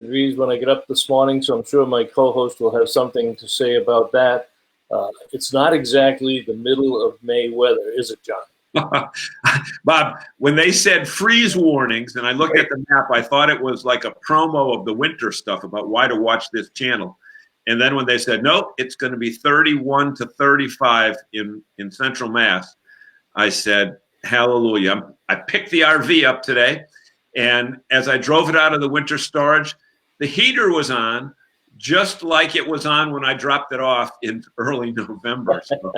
Reviews when I get up this morning, so I'm sure my co-host will have something to say about that. It's not exactly the middle of May weather, is it, John? Bob, when they said freeze warnings, and I looked at the map, I thought it was like a promo of the winter stuff about why to watch this channel. And then when they said, no, it's going to be 31 to 35 in Central Mass, I said, hallelujah. I picked the RV up today, and as I drove it out of the winter storage, the heater was on, just like it was on when I dropped it off in early November. So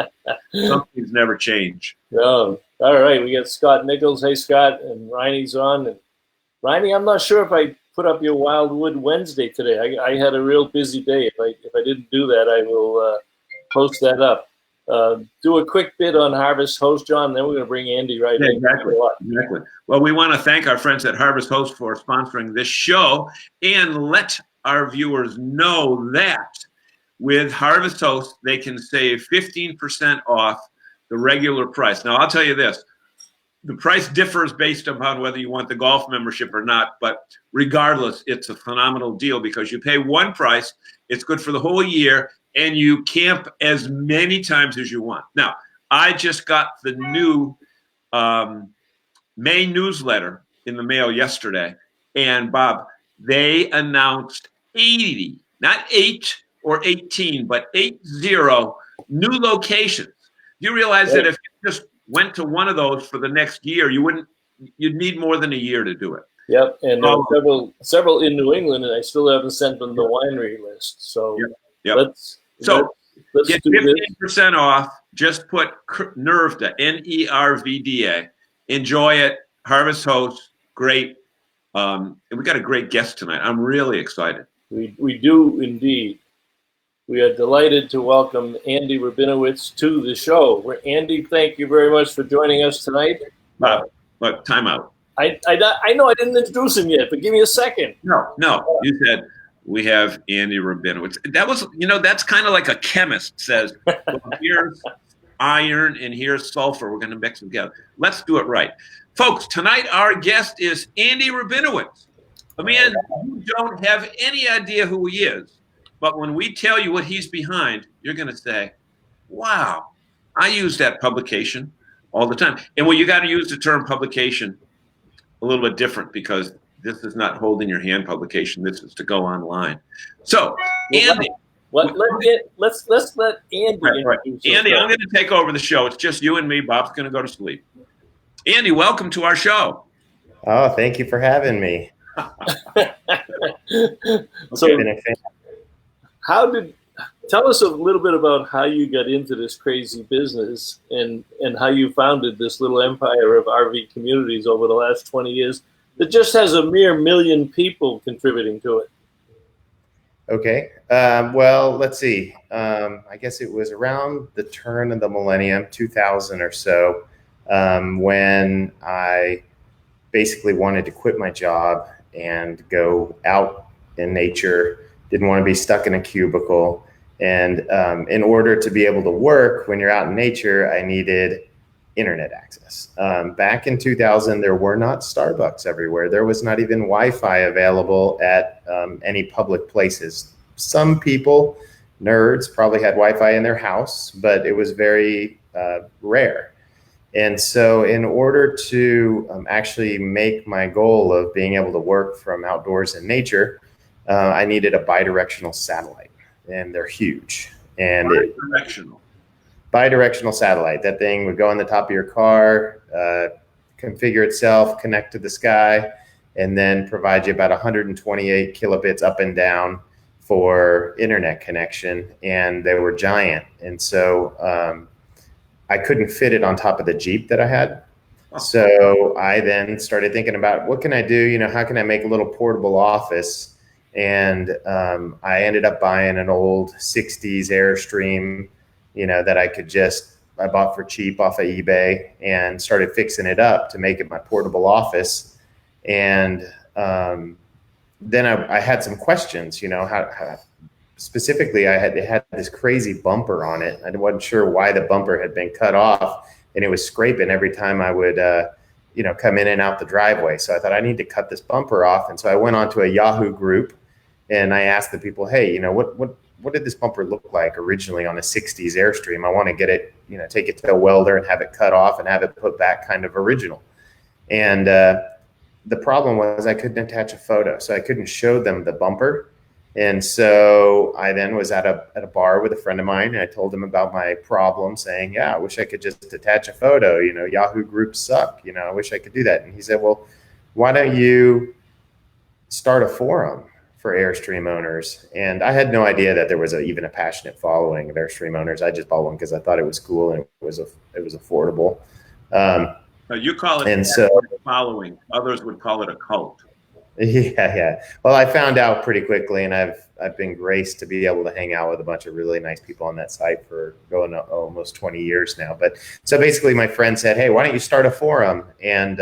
something's never changed. Oh, all right. We got Scott Nichols. Hey, Scott. And Riney's on. And Riney, I'm not sure if I put up your Wildwood Wednesday today. I had a real busy day. If I didn't do that, I will post that up. Do a quick bit on Harvest Host, John, then we're going to bring Andy right in. Exactly. Well, we want to thank our friends at Harvest Host for sponsoring this show, and let our viewers know that with Harvest Host, they can save 15% off the regular price. Now, I'll tell you this. The price differs based upon whether you want the golf membership or not, but regardless, it's a phenomenal deal because you pay one price, it's good for the whole year, and you camp as many times as you want. Now, I just got the new May newsletter in the mail yesterday, and Bob, they announced 80, not 8 or 18, but 80 new locations. Do you realize that if you just went to one of those for the next year, you'd need more than a year to do it? Yep, and several in New England, and I still haven't sent them the winery list. So let's get 15% off. Just put NERVDA, NERVDA. Enjoy it. Harvest Host, great. And we got a great guest tonight. I'm really excited. We do indeed. We are delighted to welcome Andy Robinowitz to the show. Andy, thank you very much for joining us tonight. But time out. I know I didn't introduce him yet, but give me a second. No. You said we have Andy Robinowitz. That was, that's kind of like a chemist says, well, here's iron and here's sulfur. We're going to mix them together. Let's do it right. Folks, tonight our guest is Andy Robinowitz, a man who don't have any idea who he is. But when we tell you what he's behind, you're going to say, wow, I use that publication all the time. And well, you got to use the term publication a little bit different because this is not holding your hand publication. This is to go online. So, Andy. Let's let Andy right. Andy, I'm going to take over the show. It's just you and me. Bob's going to go to sleep. Andy, welcome to our show. Oh, thank you for having me. So, tell us a little bit about how you got into this crazy business and how you founded this little empire of RV communities over the last 20 years that just has a mere 1 million people contributing to it. Okay. Well, let's see. I guess it was around the turn of the millennium, 2000 or so, when I basically wanted to quit my job and go out in nature. Didn't want to be stuck in a cubicle. And in order to be able to work when you're out in nature, I needed internet access. Back in 2000, there were not Starbucks everywhere. There was not even Wi-Fi available at any public places. Some people, nerds, probably had Wi-Fi in their house, but it was very rare. And so in order to actually make my goal of being able to work from outdoors in nature, I needed a bidirectional satellite, and they're huge. And bidirectional satellite. That thing would go on the top of your car, configure itself, connect to the sky, and then provide you about 128 kilobits up and down for internet connection. And they were giant. And so I couldn't fit it on top of the Jeep that I had. So I then started thinking about what can I do? How can I make a little portable office? And I ended up buying an old 60s Airstream, that I bought for cheap off of eBay and started fixing it up to make it my portable office. And then I had some questions, how specifically it had this crazy bumper on it. I wasn't sure why the bumper had been cut off, and it was scraping every time I would, come in and out the driveway. So I thought I need to cut this bumper off. And so I went onto a Yahoo group and I asked the people, hey, what did this bumper look like originally on a 60s Airstream? I want to get it, take it to a welder and have it cut off and have it put back kind of original. And the problem was I couldn't attach a photo, so I couldn't show them the bumper. And so I then was at a bar with a friend of mine, and I told him about my problem, saying, yeah, I wish I could just attach a photo. Yahoo groups suck. I wish I could do that. And he said, well, why don't you start a forum for Airstream owners? And I had no idea that there was even a passionate following of Airstream owners. I just bought one because I thought it was cool and it was affordable. You call it and so following. Others would call it a cult. Yeah. Well, I found out pretty quickly, and I've been graced to be able to hang out with a bunch of really nice people on that site for going almost 20 years now. But so basically, my friend said, "Hey, why don't you start a forum?" And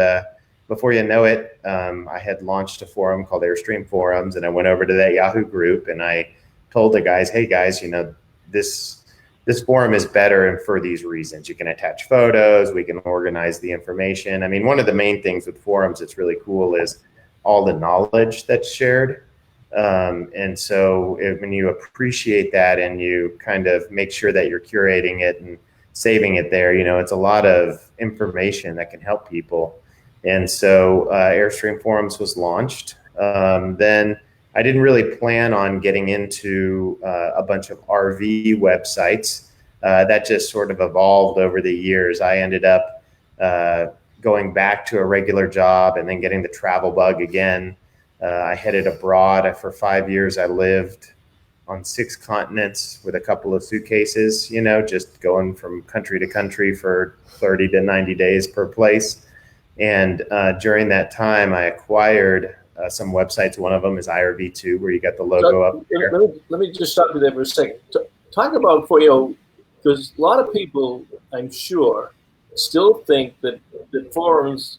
before you know it, I had launched a forum called Airstream Forums, and I went over to that Yahoo group, and I told the guys, "Hey, guys, this forum is better, and for these reasons. You can attach photos, we can organize the information. I mean, one of the main things with forums that's really cool is all the knowledge that's shared. And so when you appreciate that and you kind of make sure that you're curating it and saving it there, it's a lot of information that can help people. And so Airstream Forums was launched. Then I didn't really plan on getting into a bunch of RV websites. That just sort of evolved over the years. I ended up going back to a regular job and then getting the travel bug again. I headed abroad. For 5 years, I lived on 6 continents with a couple of suitcases, just going from country to country for 30 to 90 days per place. And during that time, I acquired some websites. One of them is DIYRV2, where you got the logo up there. Let me just stop you there for a second. Talk about because a lot of people, I'm sure, still think that forums,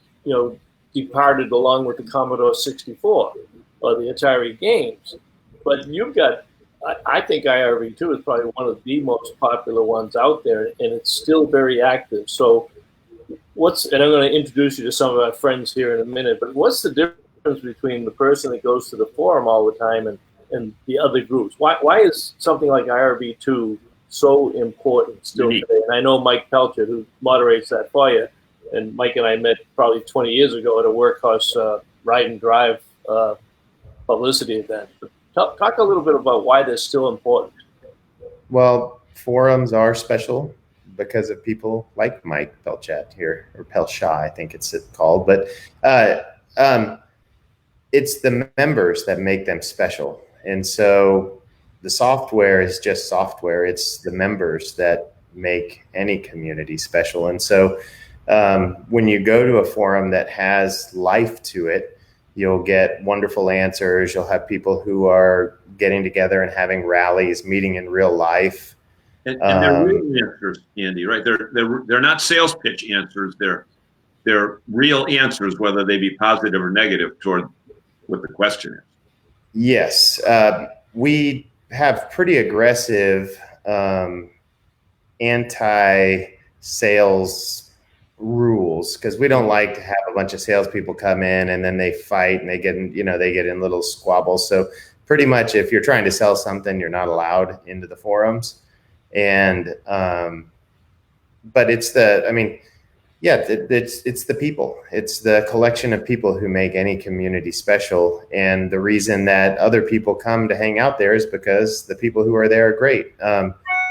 departed along with the Commodore 64 or the Atari games. But you've got, I think DIYRV2 is probably one of the most popular ones out there, and it's still very active. So and I'm going to introduce you to some of our friends here in a minute, but what's the difference between the person that goes to the forum all the time and the other groups? Why is something like DIYRV2 so important still today? And I know Mike Pelcher, who moderates that for you, and Mike and I met probably 20 years ago at a Workhorse Ride and Drive publicity event. But talk a little bit about why they're still important. Well, forums are special because of people like Mike Pelchat here, or Pelcha, I think it's called. But it's the members that make them special. And so the software is just software. It's the members that make any community special. And so when you go to a forum that has life to it, you'll get wonderful answers. You'll have people who are getting together and having rallies, meeting in real life. And they're real answers, Andy, right? They're not sales pitch answers. They're real answers, whether they be positive or negative toward what the question is. Yes. We have pretty aggressive anti-sales rules because we don't like to have a bunch of salespeople come in and then they fight and they get in little squabbles. So pretty much if you're trying to sell something, you're not allowed into the forums. And but it's the people. It's the collection of people who make any community special. And the reason that other people come to hang out there is because the people who are there are great.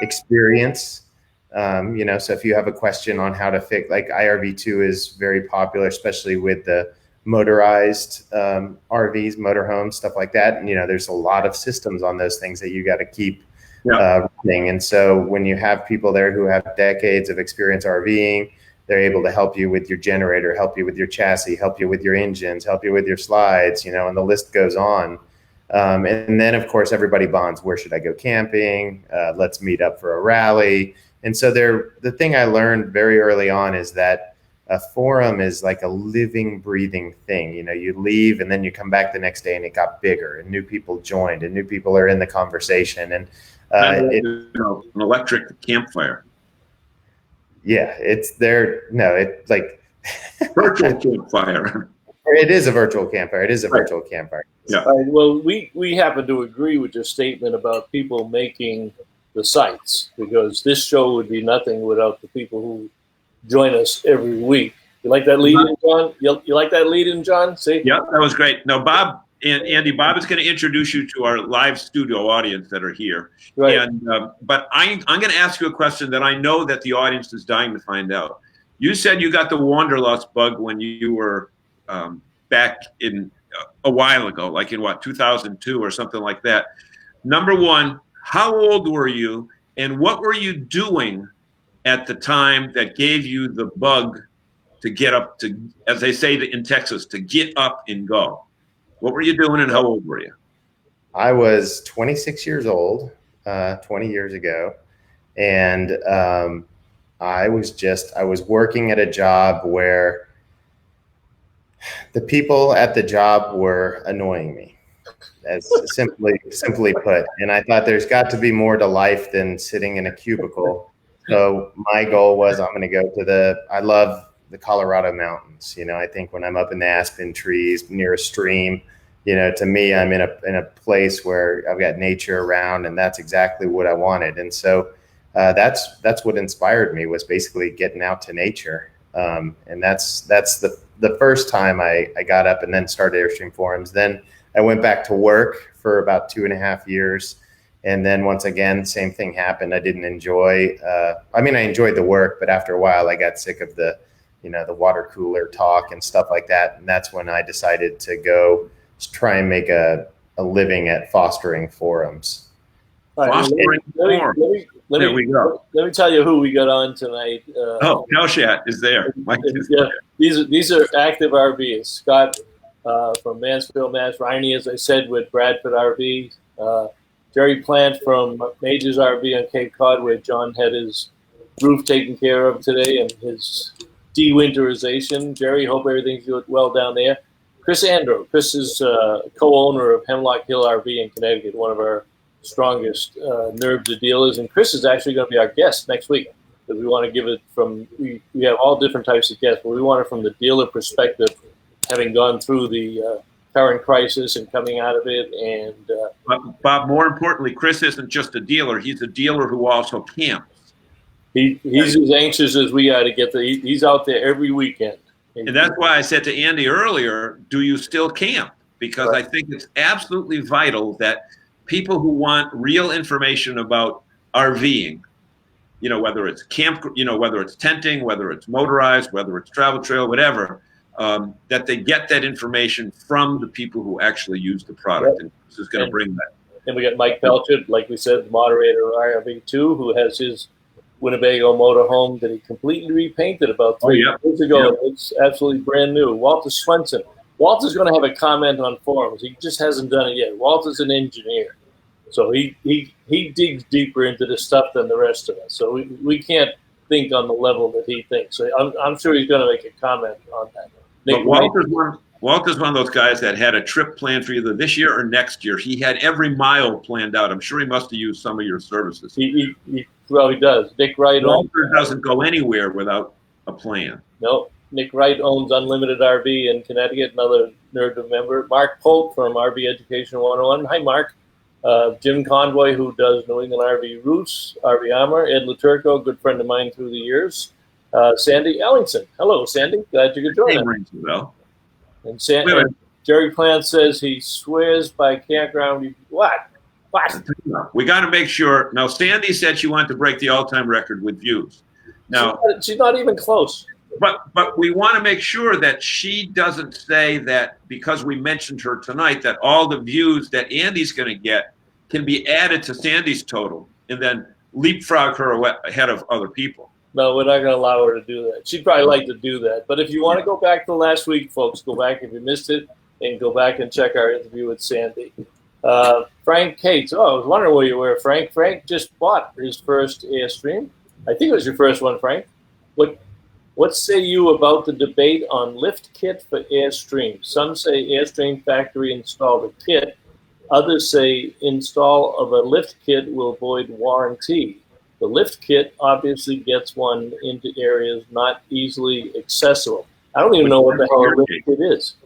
Experience, so if you have a question on how to fix, like DIYRV2 is very popular, especially with the motorized RVs, motorhomes, stuff like that. And, there's a lot of systems on those things that you got to keep running. And so when you have people there who have decades of experience RVing, they're able to help you with your generator, help you with your chassis, help you with your engines, help you with your slides, and the list goes on. And then, of course, everybody bonds. Where should I go camping? Let's meet up for a rally. And so the thing I learned very early on is that a forum is like a living, breathing thing. You leave and then you come back the next day and it got bigger and new people joined and new people are in the conversation. And an electric campfire. Yeah, it's there. No, it's like virtual campfire. It is a virtual campfire. It is a virtual campfire. Yeah. All right, well, we happen to agree with your statement about people making the sites, because this show would be nothing without the people who join us every week. You like that lead in, John? You like that lead in, John? See? Yeah, that was great. Now, Bob and Andy, Bob is going to introduce you to our live studio audience that are here. Right. And but I'm going to ask you a question that I know that the audience is dying to find out. You said you got the wanderlust bug when you were back in a while ago, like in what, 2002 or something like that. Number one, how old were you, and what were you doing at the time that gave you the bug to get up to, as they say in Texas, to get up and go? What were you doing, and how old were you? I was 26 years old, 20 years ago, and I was working at a job where the people at the job were annoying me, as simply put. And I thought there's got to be more to life than sitting in a cubicle. So my goal was, I'm going to go to I love the Colorado mountains. You know, I think when I'm up in the aspen trees near a stream, you know, to me, I'm in a place where I've got nature around, and that's exactly what I wanted. And so that's what inspired me, was basically getting out to nature. And that's the first time I got up and then started Airstream Forums. Then I went back to work for about 2.5 years. And then once again, same thing happened. I didn't enjoy, I enjoyed the work, but after a while I got sick of the water cooler talk and stuff like that. And that's when I decided to go try and make a living at fostering forums. Fostering forums. There we go. Let me tell you who we got on tonight. Kelshat is there. Yeah, these are active RVers. Scott from Mansfield, Mass. Riney, as I said, with Bradford RV. Jerry Plant from Majors RV on Cape Cod, where John had his roof taken care of today and his de-winterization. Jerry, hope everything's going well down there. Chris Andrew. Chris is co-owner of Hemlock Hill RV in Connecticut, one of our strongest nerve to dealers. And Chris is actually going to be our guest next week, because we want to give it from, we have all different types of guests, but we want it from the dealer perspective, having gone through the current crisis and coming out of it. And Bob, more importantly, Chris isn't just a dealer. He's a dealer who also camps. He's as anxious as we are to get there. He's out there every weekend. And that's why I said to Andy earlier, do you still camp? Because right. I think it's absolutely vital that people who want real information about RVing, you know, whether it's camp, you know, whether it's tenting, whether it's motorized, whether it's travel trail, whatever, that they get that information from the people who actually use the product. Right. And this is going to bring that. And we got Mike Pelchard, like we said, the moderator of RV2, who has his Winnebago motorhome that he completely repainted about 3 years ago. Yeah. It's absolutely brand new. Walter Swenson. Walter's going to have a comment on forums. He just hasn't done it yet. Walter's an engineer, so he digs deeper into this stuff than the rest of us. So we can't think on the level that he thinks. So I'm sure he's going to make a comment on that. But Walter's one of those guys that had a trip planned for either this year or next year. He had every mile planned out. I'm sure he must have used some of your services. He probably does. Nick Wright. Walter doesn't go anywhere without a plan. No. Nick Wright owns Unlimited RV in Connecticut, another nerd member. Mark Polk from RV Education 101. Hi, Mark. Jim Convoy, who does New England RV Roofs, RV Armor. Ed Laturco, good friend of mine through the years. Sandy Ellingson. Hello, Sandy. Glad you could join us. And Jerry Plant says he swears by Campground Reviews. What? We got to make sure. Now, Sandy said she wanted to break the all-time record with views. Now, she's not even close. But we want to make sure that she doesn't say that because we mentioned her tonight that all the views that Andy's going to get can be added to Sandy's total and then leapfrog her ahead of other people. No, we're not going to allow her to do that. She'd probably like to do that. But if you want to go back to last week, folks, go back if you missed it and go back and check our interview with Sandy. Frank Cates. Oh, I was wondering where you were, Frank. Frank just bought his first Airstream. I think it was your first one, Frank. What say you about the debate on lift kit for Airstream? Some say Airstream factory installed a kit. Others say install of a lift kit will void warranty. The lift kit obviously gets one into areas not easily accessible. I don't even know what the hell a lift kit is.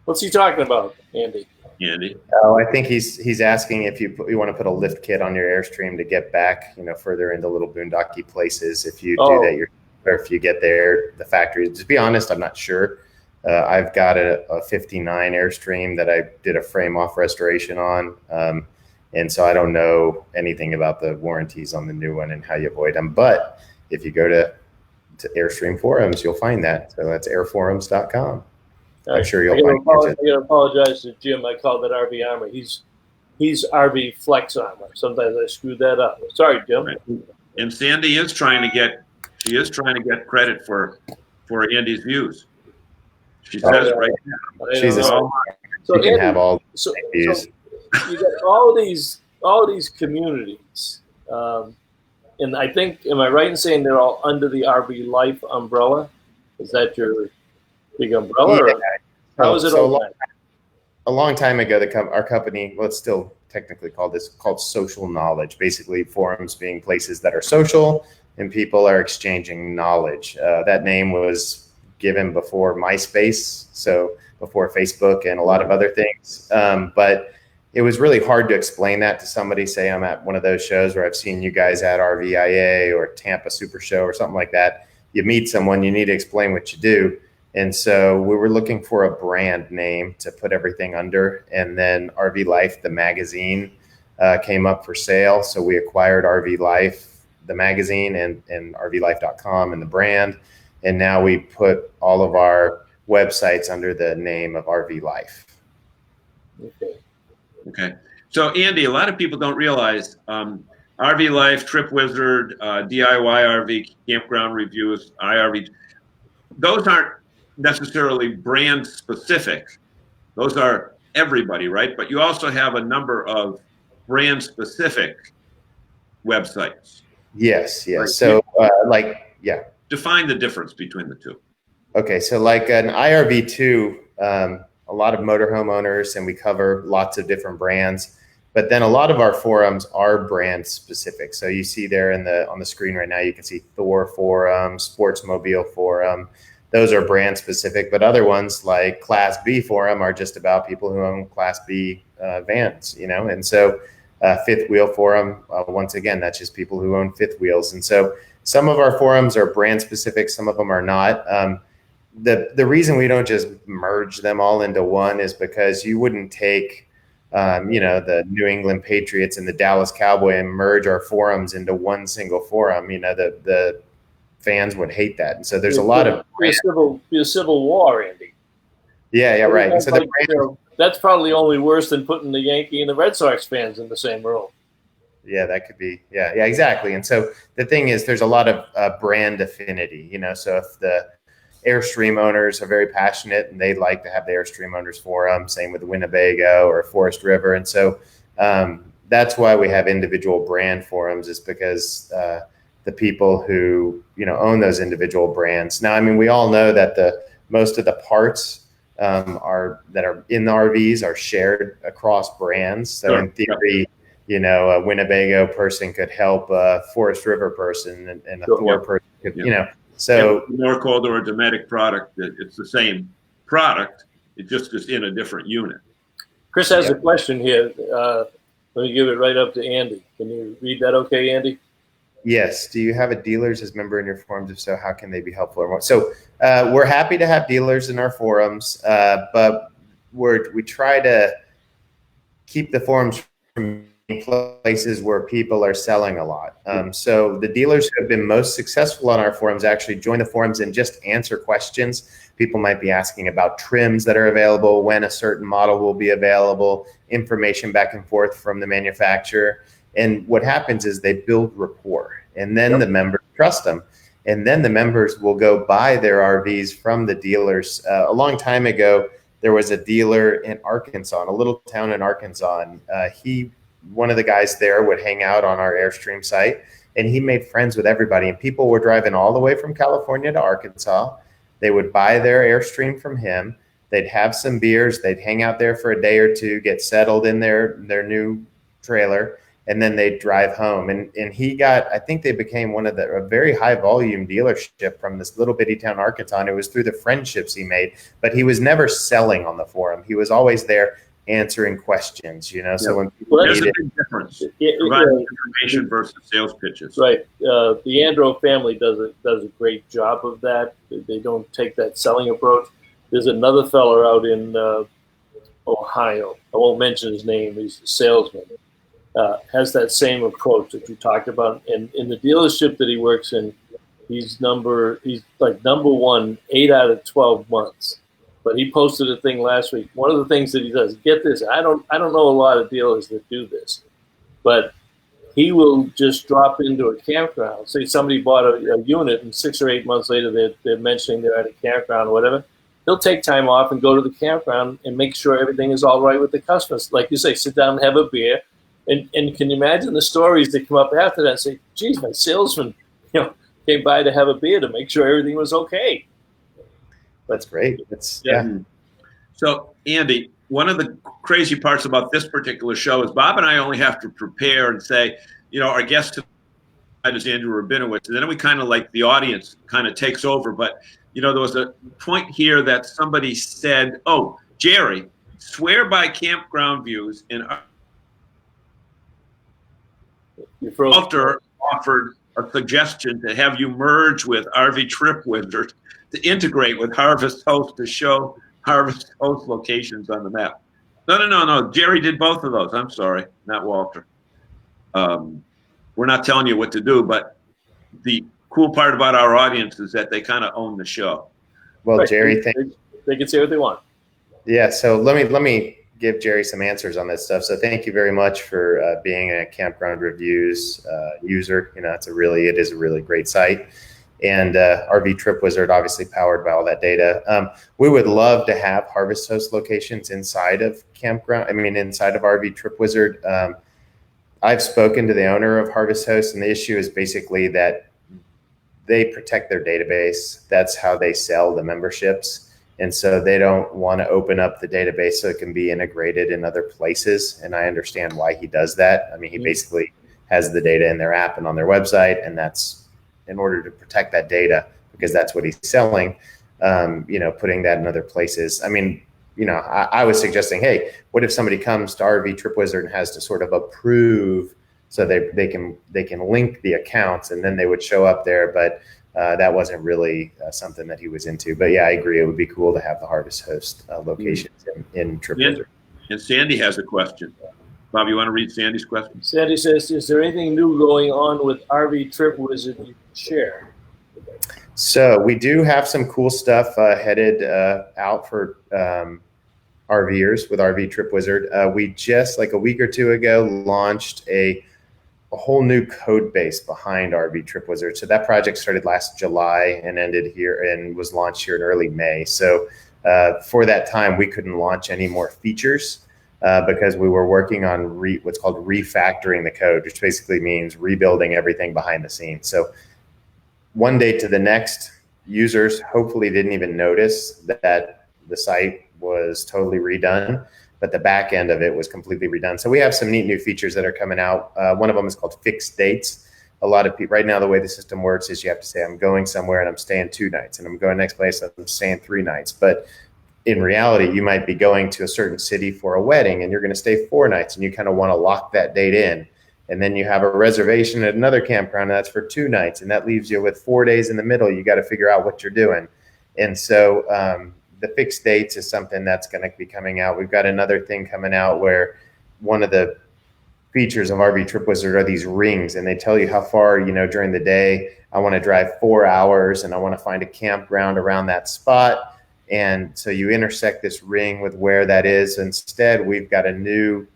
What's he talking about, Andy? Andy? Oh, I think he's asking if you want to put a lift kit on your Airstream to get back, further into little boondocky places. If you do that, or if you get there, the factory. To be honest, I'm not sure. I've got a 59 Airstream that I did a frame off restoration on. And so I don't know anything about the warranties on the new one and how you avoid them. But if you go to Airstream Forums, you'll find that. So that's airforums.com. I'm sure you'll find it. I gotta apologize to Jim. I called that RV Armor. He's RV Flex Armor. Sometimes I screwed that up. Sorry, Jim. Right. And Sandy is trying to get credit for Andy's views. She says right now. She's so she can Andy, have all so views. you got all these communities, and I think, am I right in saying they're all under the RV Life umbrella? Is that your big umbrella? Yeah. How is it all? A long time ago, our company, well, it's still technically called Social Knowledge. Basically, forums being places that are social and people are exchanging knowledge. That name was given before MySpace, so before Facebook and a lot of other things. But it was really hard to explain that to somebody. Say I'm at one of those shows where I've seen you guys at RVIA or Tampa Super Show or something like that. You meet someone, you need to explain what you do. And so we were looking for a brand name to put everything under. And then RV Life, the magazine, came up for sale. So we acquired RV Life, the magazine, and RVLife.com and the brand. And now we put all of our websites under the name of RV Life. Okay. So Andy, a lot of people don't realize RV Life, Trip Wizard, DIYRV, Campground Reviews, IRV, those aren't necessarily brand specific. Those are everybody, right? But you also have a number of brand specific websites. Yes. Right. So Define the difference between the two. Okay, so like an IRV2, a lot of motorhome owners, and we cover lots of different brands. But then a lot of our forums are brand specific. So you see there on the screen right now, you can see Thor Forum, Sportsmobile Forum. Those are brand specific. But other ones like Class B Forum are just about people who own Class B vans, And so Fifth Wheel Forum, once again, that's just people who own fifth wheels. And so some of our forums are brand specific, some of them are not. The reason we don't just merge them all into one is because you wouldn't take, the New England Patriots and the Dallas Cowboy and merge our forums into one single forum. The fans would hate that. And so there's a lot of be a civil war, Andy. Yeah, right. And so that's probably only worse than putting the Yankee and the Red Sox fans in the same room. Yeah, that could be. Yeah, exactly. And so the thing is, there's a lot of brand affinity, So if the Airstream owners are very passionate and they'd like to have the Airstream Owners Forum, same with the Winnebago or Forest River. And so that's why we have individual brand forums, is because the people who, own those individual brands. Now, I mean, we all know that most of the parts that are in the RVs are shared across brands. So Sure. In theory, a Winnebago person could help a Forest River person, and a Thor person could, So Norcold or a Dometic product, it's the same product. It just is in a different unit. Chris has a question here. Let me give it right up to Andy. Can you read that okay, Andy? Yes. Do you have a dealers as member in your forums? If so, how can they be helpful? So we're happy to have dealers in our forums, but we try to keep the forums from places where people are selling a lot. So the dealers who have been most successful on our forums actually join the forums and just answer questions. People might be asking about trims that are available, when a certain model will be available, information back and forth from the manufacturer. And what happens is they build rapport, and then the members trust them. And then the members will go buy their RVs from the dealers. A long time ago, there was a dealer in Arkansas, in a little town in Arkansas. And one of the guys there would hang out on our Airstream site, and he made friends with everybody. And people were driving all the way from California to Arkansas. They would buy their Airstream from him. They'd have some beers. They'd hang out there for a day or two, get settled in their new trailer, and then they'd drive home. And he I think they became a very high volume dealership from this little bitty town, Arkansas. And it was through the friendships he made, but he was never selling on the forum. He was always there answering questions, so when people Well, there's a need big difference. It- Providing information versus sales pitches. Right. The Andro family does a great job of that. They don't take that selling approach. There's another feller out in Ohio. I won't mention his name. He's a salesman. Has that same approach that you talked about. And in the dealership that he works in, he's like number one 8 out of 12 months. But he posted a thing last week. One of the things that he does, get this, I don't know a lot of dealers that do this, but he will just drop into a campground. Say somebody bought a unit, and 6 or 8 months later they're mentioning they're at a campground or whatever. He'll take time off and go to the campground and make sure everything is all right with the customers. Like you say, sit down and have a beer. And can you imagine the stories that come up after that and say, geez, my salesman came by to have a beer to make sure everything was okay. That's great. Yeah. So, Andy, one of the crazy parts about this particular show is Bob and I only have to prepare and say, our guest tonight is Andrew Rabinowitz, and then we kind of like the audience kind of takes over. But, there was a point here that somebody said, oh, Jerry, swear by Campground Reviews, and Walter offered a suggestion to have you merge with RV Trip Wizard to integrate with Harvest Host to show Harvest Host locations on the map. No. Jerry did both of those. I'm sorry, not Walter. We're not telling you what to do, but the cool part about our audience is that they kind of own the show. Well, right. Jerry, they can say what they want. Yeah. So let me give Jerry some answers on this stuff. So thank you very much for being a Campground Reviews user. It is a really great site. And RV Trip Wizard, obviously powered by all that data. We would love to have Harvest Host locations inside of inside of RV Trip Wizard. I've spoken to the owner of Harvest Host, and the issue is basically that they protect their database. That's how they sell the memberships. And so they don't want to open up the database so it can be integrated in other places. And I understand why he does that. He basically has the data in their app and on their website, and that's in order to protect that data, because that's what he's selling, putting that in other places. I was suggesting, hey, what if somebody comes to RV Trip Wizard and has to sort of approve so they can link the accounts, and then they would show up there. But that wasn't really something that he was into. But yeah, I agree. It would be cool to have the Harvest Host locations in Trip Wizard. And Sandy has a question. Bob, you want to read Sandy's question? Sandy says, is there anything new going on with RV Trip Wizard you can share? So we do have some cool stuff headed out for RVers with RV Trip Wizard. We just, like a week or two ago, launched a whole new code base behind RV Trip Wizard. So that project started last July and ended here and was launched here in early May. So for that time, we couldn't launch any more features because we were working on what's called refactoring the code, which basically means rebuilding everything behind the scenes. So one day to the next, users hopefully didn't even notice that the site was totally redone, but the back end of it was completely redone. So we have some neat new features that are coming out. One of them is called fixed dates. A lot of people, right now, the way the system works is you have to say, I'm going somewhere and I'm staying 2 nights, and I'm going next place, I'm staying 3 nights. But in reality, you might be going to a certain city for a wedding and you're going to stay 4 nights, and you kind of want to lock that date in. And then you have a reservation at another campground, and that's for 2 nights, and that leaves you with 4 days in the middle. You got to figure out what you're doing. And so the fixed dates is something that's going to be coming out. We've got another thing coming out where one of the features of RV Trip Wizard are these rings, and they tell you how far, during the day. I want to drive 4 hours and I want to find a campground around that spot. And so you intersect this ring with where that is. Instead, we've got a new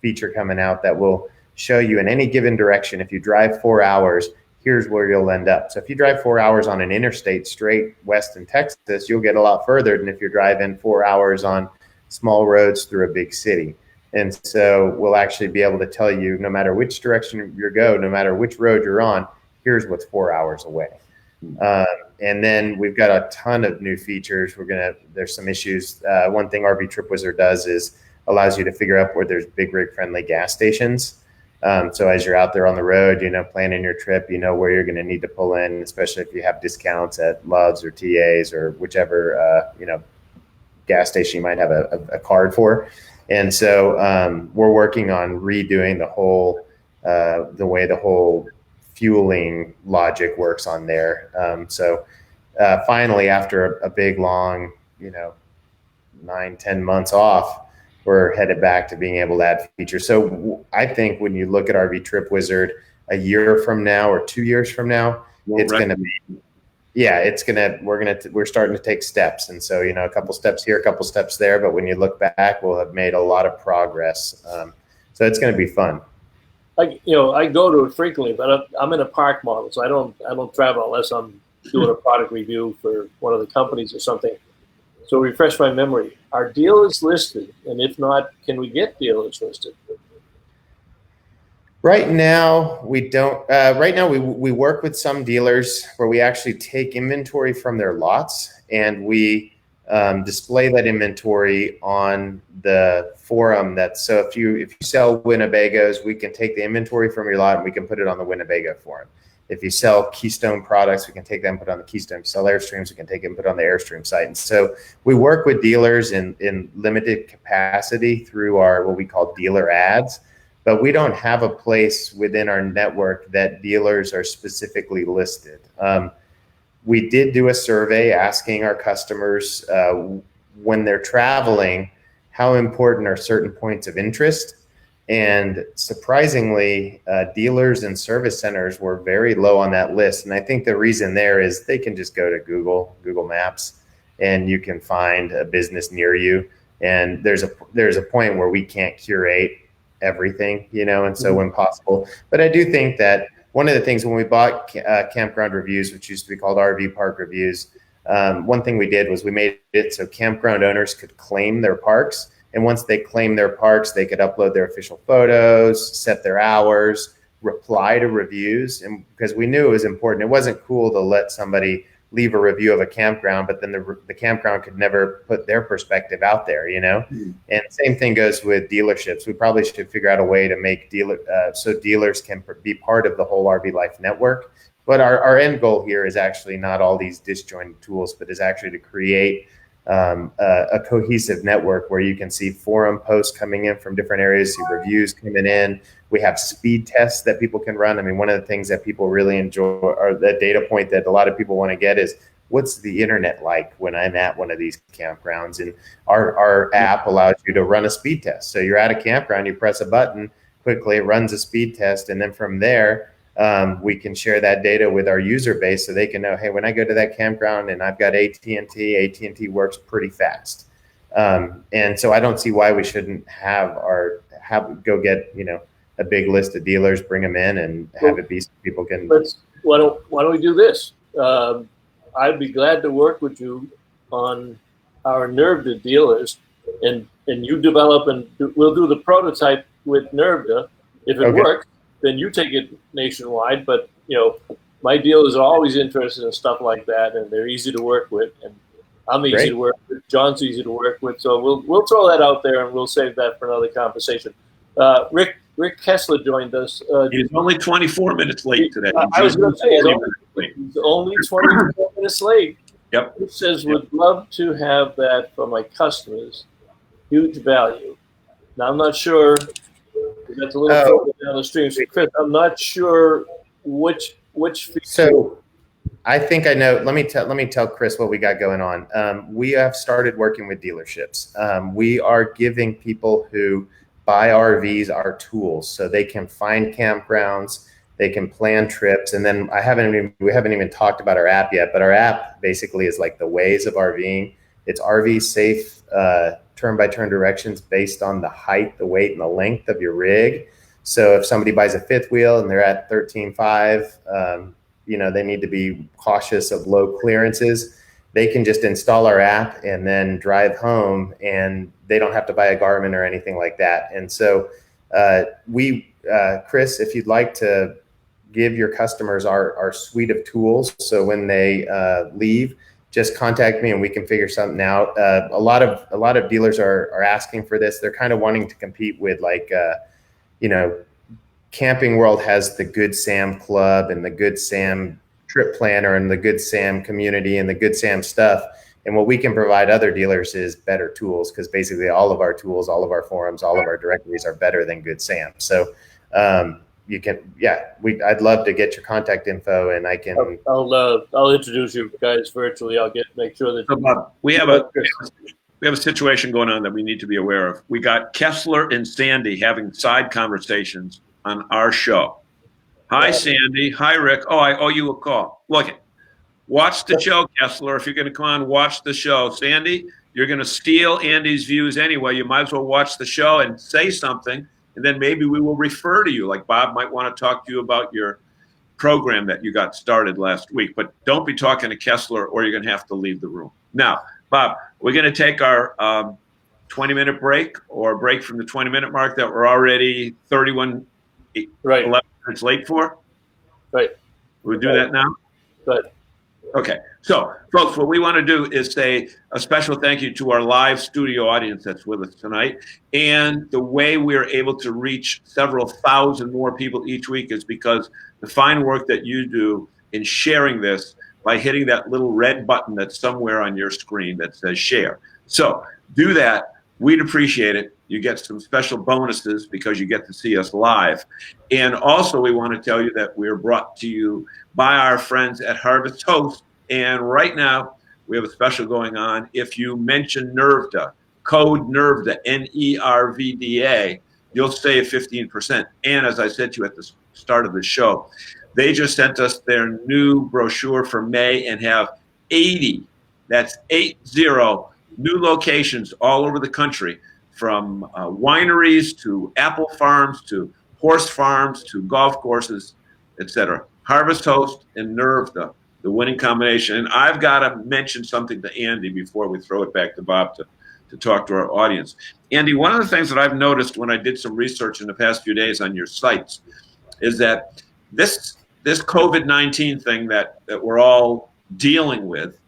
feature coming out that will show you in any given direction. If you drive 4 hours, here's where you'll end up. So if you drive 4 hours on an interstate straight west in Texas, you'll get a lot further than if you're driving 4 hours on small roads through a big city. And so we'll actually be able to tell you, no matter which direction you go, no matter which road you're on, here's what's 4 hours away. And then we've got a ton of new features. There's some issues. One thing RV Trip Wizard does is allows you to figure out where there's big rig friendly gas stations. So as you're out there on the road, planning your trip, where you're going to need to pull in, especially if you have discounts at Love's or TA's or whichever, gas station you might have a card for. And so we're working on redoing the way the whole fueling logic works on there. Finally, after a big, long, 9-10 months off, we're headed back to being able to add features. So I think when you look at RV Trip Wizard a year from now or 2 years from now, it's going to be, we're starting to take steps. And so, a couple steps here, a couple steps there, but when you look back, we'll have made a lot of progress. So it's going to be fun. I go to it frequently, but I'm in a park model, so I don't travel unless I'm doing a product review for one of the companies or something. So refresh my memory. Are dealers listed? And if not, can we get dealers listed? Right now, we don't. Right now, we work with some dealers where we actually take inventory from their lots and we display that inventory on the forum. So if you sell Winnebagos, we can take the inventory from your lot and we can put it on the Winnebago forum. If you sell Keystone products, we can take them and put it on the Keystone. If you sell Airstreams, we can take it and put it on the Airstream site. And so we work with dealers in limited capacity through our what we call dealer ads, but we don't have a place within our network that dealers are specifically listed. We did do a survey asking our customers when they're traveling, how important are certain points of interest? And surprisingly, dealers and service centers were very low on that list. And I think the reason there is they can just go to Google Maps, and you can find a business near you. And there's a point where we can't curate everything, and so when possible. But I do think that one of the things when we bought Campground Reviews, which used to be called RV Park Reviews, one thing we did was we made it so campground owners could claim their parks. And once they claim their parks, they could upload their official photos, set their hours, reply to reviews. And because we knew it was important, it wasn't cool to let somebody leave a review of a campground, but then the campground could never put their perspective out there, And same thing goes with dealerships. We probably should figure out a way to make so dealers can be part of the whole RV Life network. But our end goal here is actually not all these disjointed tools, but is actually to create a cohesive network where you can see forum posts coming in from different areas, see reviews coming in. We have speed tests that people can run. I mean, one of the things that people really enjoy, or the data point that a lot of people want to get, is what's the internet like when I'm at one of these campgrounds? And our app allows you to run a speed test. So you're at a campground, you press a button, quickly it runs a speed test, and then from there, we can share that data with our user base so they can know, hey, when I go to that campground and I've got AT&T works pretty fast. And so I don't see why we shouldn't go get, a big list of dealers, bring them in and have it be so people can. Why don't we do this? I'd be glad to work with you on our NERVDA dealers and you develop and we'll do the prototype with NERVDA. If it works, then you take it nationwide. But my dealers are always interested in stuff like that, and they're easy to work with. And I'm easy to work with. John's easy to work with. So we'll throw that out there, and we'll save that for another conversation. Rick Kessler joined us. He's only 24 minutes late today. I was going to say he's only 24 minutes late. Yep. He says, would love to have that for my customers. Huge value. Now, I'm not sure. That's a little further down the stream. So, Chris, I'm not sure which feature. So I think I know. Let me tell Chris what we got going on. We have started working with dealerships. We are giving people who buy RVs our tools so they can find campgrounds, they can plan trips, and then we haven't even talked about our app yet. But our app basically is like the Waze of RVing. It's RV safe turn-by-turn directions based on the height, the weight, and the length of your rig. So if somebody buys a fifth wheel and they're at 13.5, they need to be cautious of low clearances. They can just install our app and then drive home, and they don't have to buy a Garmin or anything like that. And so Chris, if you'd like to give your customers our suite of tools, so when they leave, just contact me and we can figure something out. A lot of dealers are asking for this. They're kind of wanting to compete with Camping World has the Good Sam Club and the Good Sam Trip Planner and the Good Sam community and the Good Sam stuff. And what we can provide other dealers is better tools, because basically all of our tools, all of our forums, all of our directories are better than Good Sam. So you can, I'd love to get your contact info, and I can. I'll introduce you guys virtually. Make sure that. So, Bob, we have a situation going on that we need to be aware of. We got Kessler and Sandy having side conversations on our show. Hi, Sandy. Hi, Rick. Oh, I owe you a call. Look, watch the show, Kessler. If you're going to come on, watch the show. Sandy, you're going to steal Andy's views anyway. You might as well watch the show and say something, and then maybe we will refer to you. Like Bob might want to talk to you about your program that you got started last week. But don't be talking to Kessler, or you're going to have to leave the room. Now, Bob, we're going to take our 20-minute break, or a break from the 20-minute mark that we're already 11 minutes late for. Right. We'll do that now? Good. Okay. So, folks, what we want to do is say a special thank you to our live studio audience that's with us tonight. And the way we're able to reach several thousand more people each week is because the fine work that you do in sharing this by hitting that little red button that's somewhere on your screen that says share. So do that. We'd appreciate it. You get some special bonuses because you get to see us live. And also, we want to tell you that we're brought to you by our friends at Harvest Host. And right now, we have a special going on. If you mention NERVDA, code NERVDA, NERVDA, you'll save 15%. And as I said to you at the start of the show, they just sent us their new brochure for May and have 80, that's 80, new locations all over the country, from wineries to apple farms to horse farms to golf courses, etc. Harvest Host and NERVDA, the winning combination. And I've got to mention something to Andy before we throw it back to Bob to talk to our audience. Andy, one of the things that I've noticed when I did some research in the past few days on your sites is that this COVID-19 thing that we're all dealing with,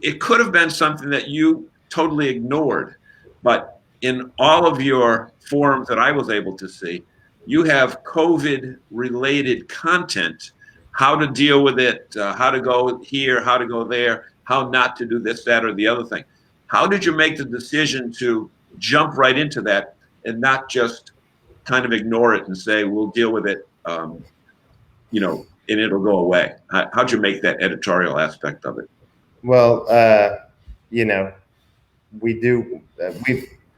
it could have been something that you totally ignored. But in all of your forums that I was able to see, you have COVID-related content, how to deal with it, how to go here, how to go there, how not to do this, that, or the other thing. How did you make the decision to jump right into that and not just kind of ignore it and say, we'll deal with it, and it'll go away? How'd you make that editorial aspect of it? Well,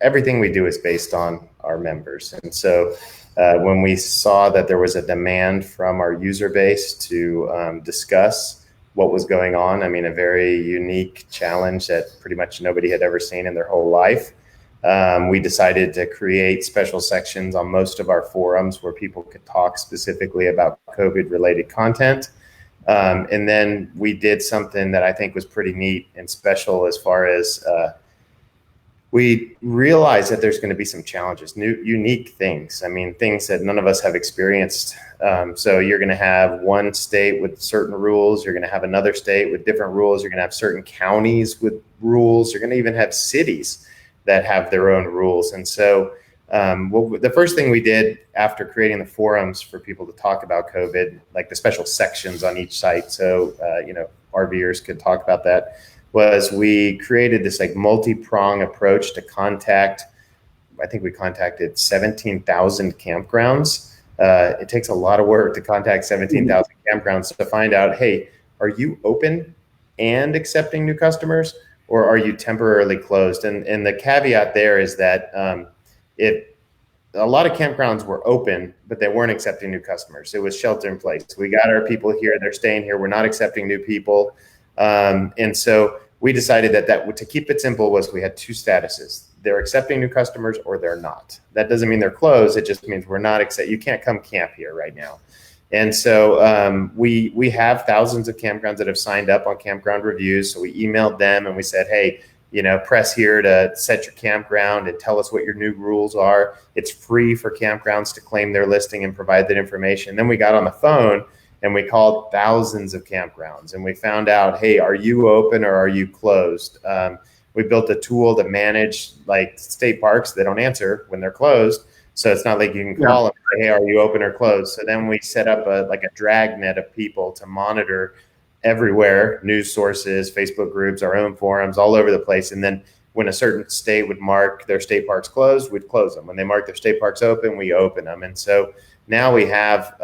everything we do is based on our members. And so when we saw that there was a demand from our user base to discuss what was going on, a very unique challenge that pretty much nobody had ever seen in their whole life, we decided to create special sections on most of our forums where people could talk specifically about COVID-related content. And then we did something that I think was pretty neat and special as far as we realized that there's going to be some challenges, new, unique things. Things that none of us have experienced. So you're going to have one state with certain rules. You're going to have another state with different rules. You're going to have certain counties with rules. You're going to even have cities that have their own rules. And so the first thing we did after creating the forums for people to talk about COVID, like the special sections on each site, so RVers could talk about that, was we created this multi-prong approach to contact. I think we contacted 17,000 campgrounds. It takes a lot of work to contact 17,000 campgrounds to find out, hey, are you open and accepting new customers, or are you temporarily closed? And the caveat there is that a lot of campgrounds were open, but they weren't accepting new customers. It was shelter in place. We got our people here, they're staying here. We're not accepting new people. And so we decided that to keep it simple was we had two statuses. They're accepting new customers or they're not. That doesn't mean they're closed. It just means we're not you can't come camp here right now. And so we have thousands of campgrounds that have signed up on Campground Reviews. So we emailed them and we said, hey, press here to set your campground and tell us what your new rules are. It's free for campgrounds to claim their listing and provide that information. Then we got on the phone and we called thousands of campgrounds and we found out, hey, are you open or are you closed? We built a tool to manage state parks. They don't answer when they're closed. So it's not like you can call them and say, hey, are you open or closed? So then we set up a drag net of people to monitor everywhere, news sources, Facebook groups, our own forums, all over the place. And then when a certain state would mark their state parks closed, we'd close them. When they mark their state parks open, we open them. And so now we have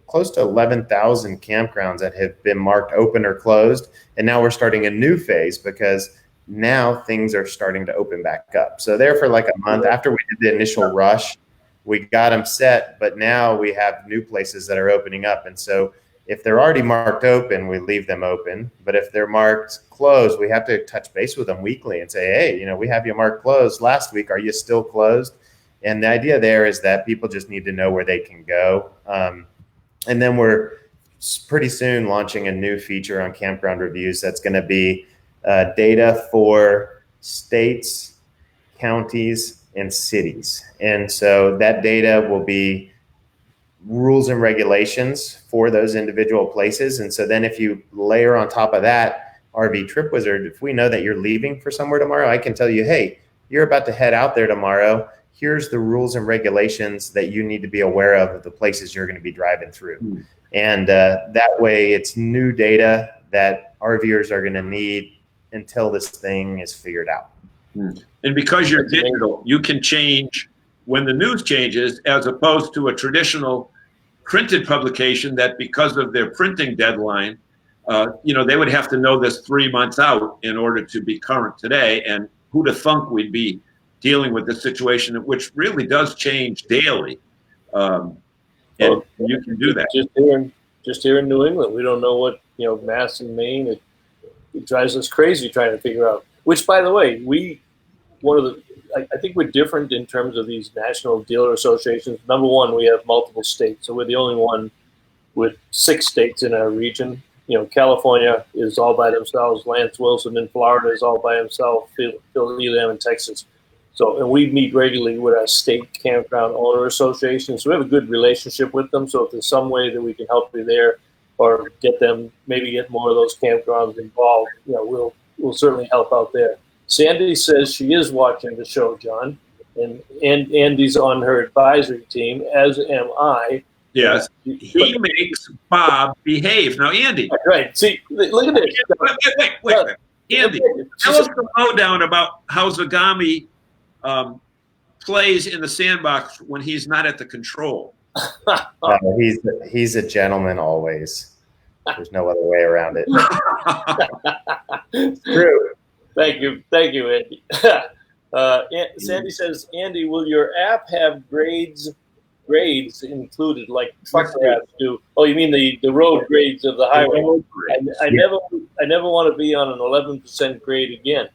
close to 11,000 campgrounds that have been marked open or closed. And now we're starting a new phase because now things are starting to open back up. So there for like a month after we did the initial rush, we got them set, but now we have new places that are opening up. And so if they're already marked open, we leave them open. But if they're marked closed, we have to touch base with them weekly and say, hey, we have you marked closed last week. Are you still closed? And the idea there is that people just need to know where they can go. And then we're pretty soon launching a new feature on Campground Reviews that's going to be data for states, counties, and cities. And so that data will be rules and regulations for those individual places. And so then if you layer on top of that RV Trip Wizard, if we know that you're leaving for somewhere tomorrow, I can tell you, hey, you're about to head out there tomorrow. Here's the rules and regulations that you need to be aware of the places you're going to be driving through. And that way it's new data that RVers are going to need until this thing is figured out. And because you're digital, you can change when the news changes, as opposed to a traditional printed publication that because of their printing deadline, they would have to know this 3 months out in order to be current today. And who'd have thunk we'd be dealing with this situation, which really does change daily. And you can do that. Just here in New England, we don't know what, Mass and Maine, it drives us crazy trying to figure out, which, by the way, I think we're different in terms of these national dealer associations. Number one, we have multiple states. So we're the only one with 6 states in our region. California is all by themselves. Lance Wilson in Florida is all by himself. Phil Elam in Texas. So, and we meet regularly with our state campground owner association. So we have a good relationship with them. So if there's some way that we can help you there or get more of those campgrounds involved, we'll certainly help out there. Sandy says she is watching the show, John, and Andy's on her advisory team, as am I. Yes, he makes Bob behave. Now, Andy. Right. See, look at this. Wait. Andy, tell us the lowdown about how Zagami plays in the sandbox when he's not at the control. He's a gentleman always. There's no other way around it. It's true. Thank you, Andy. Sandy says, Andy, will your app have grades included like truck apps do? Oh, you mean the road grades of the highway? I never want to be on an 11% grade again.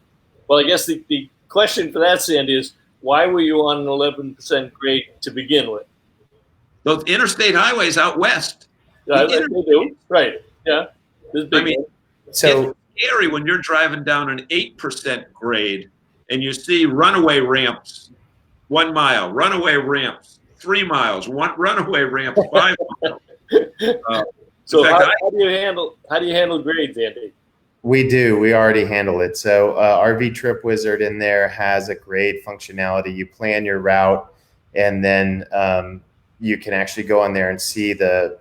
Well, I guess the question for that, Sandy, is why were you on an 11% grade to begin with? Those interstate highways out west. They do. Right. Yeah. So it's scary when you're driving down an 8% grade and you see runaway ramps 1 mile, runaway ramps 3 miles, runaway ramps 5 miles. So how do you handle grades, Andy? We do. We already handle it. So RV Trip Wizard in there has a grade functionality. You plan your route, and then you can actually go on there and see the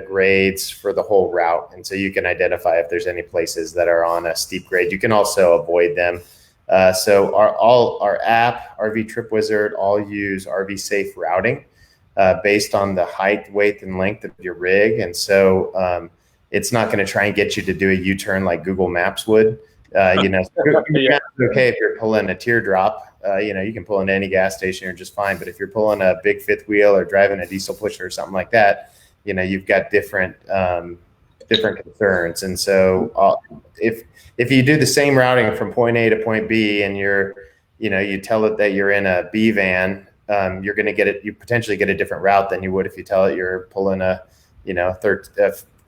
grades for the whole route. And so you can identify if there's any places that are on a steep grade. You can also avoid them. So our app, RV Trip Wizard, all use RV Safe routing based on the height, weight, and length of your rig. And so it's not going to try and get you to do a U-turn like Google Maps would. Google Maps is okay if you're pulling a teardrop. You can pull into any gas station, you're just fine. But if you're pulling a big fifth wheel or driving a diesel pusher or something like that, you've got different concerns. And so if you do the same routing from point A to point B and you tell it that you're in a B van, you're going to you potentially get a different route than you would if you tell it you're pulling a